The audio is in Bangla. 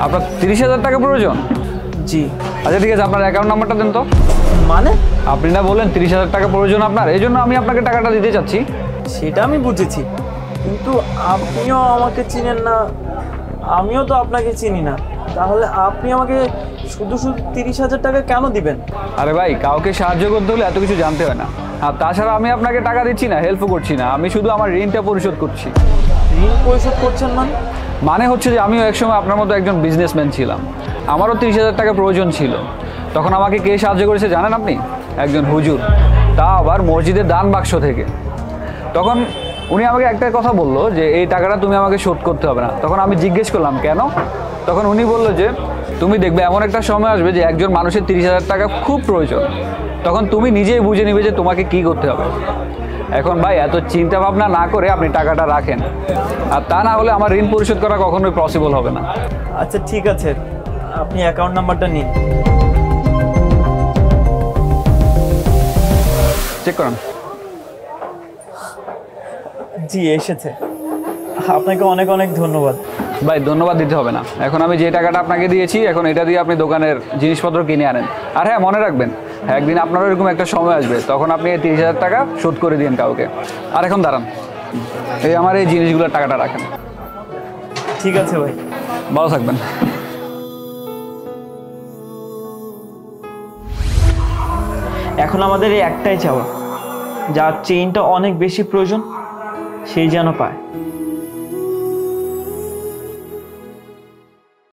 আপনার 30,000 টাকা প্রয়োজন? জি। আচ্ছা ঠিক আছে, আপনার অ্যাকাউন্ট নাম্বারটা দেন তো। মানে? আপনি না বললেন 30,000 টাকা প্রয়োজন আপনার, এই জন্য আমি আপনাকে টাকাটা দিতে চাচ্ছি। সেটা আমি বুঝেছি, কিন্তু আপনিও আমাকে চিনেন না, আমিও তো আপনাকে চিনি না, তাহলে আপনি আমাকে শুধু শুধু 30,000 টাকা কেন দিবেন? আরে ভাই, কাউকে সাহায্য করতে হলে এত কিছু জানতে হয় না। আর তাছাড়া আমি আপনাকে টাকা দিচ্ছি না, হেল্পও করছি না, আমি শুধু আমার ঋণটা পরিশোধ করছি। ঋণ পরিশোধ করছেন মানে হচ্ছে যে আমিও একসময় আপনার মতো একজন বিজনেসম্যান ছিলাম, আমারও 30,000 টাকা প্রয়োজন ছিল। তখন আমাকে কে সাহায্য করেছে জানেন আপনি? একজন হুজুর, তা আবার মসজিদের দান বাক্স থেকে। তখন উনি আমাকে একটা কথা বললো যে এই টাকাটা তুমি আমাকে শোধ করতে হবে না। তখন আমি জিজ্ঞেস করলাম কেন? তখন উনি বললো যে তুমি দেখবে এমন একটা সময় আসবে যে একজন মানুষের 30,000 টাকা খুব প্রয়োজন, তখন তুমি নিজেই বুঝে নিবে যে তোমাকে কি করতে হবে। এখন ভাই, এত চিন্তা ভাবনা না করে আপনি টাকাটা রাখেন, আর তা না হলে আমার ঋণ পরিশোধ করা কখনোই পসিবল হবে না। আচ্ছা ঠিক আছে, আপনি অ্যাকাউন্ট নাম্বারটা নিন। চেক করেন। জি, এসেছে। আপনাকে অনেক অনেক ধন্যবাদ। ভাই ধন্যবাদ দিতে হবে না, এখন আমি যে টাকাটা আপনাকে দিয়েছি এখন এটা দিয়ে আপনি দোকানের জিনিসপত্র কিনে আনেন। আর হ্যাঁ, মনে রাখবেন একদিন আপনারও এরকম একটা সময় আসবে, তখন আপনি এই 30,000 টাকা শোধ করে দিন কাউকে। আর এখন দাঁড়ান, এই আমার এই জিনিসগুলোর টাকাটা রাখেন। ঠিক আছে ভাই, ভালো থাকবেন। এখন আমাদের এই একটাই চাওয়া, যার চেইনটা অনেক বেশি প্রয়োজন সেই যেন পায়।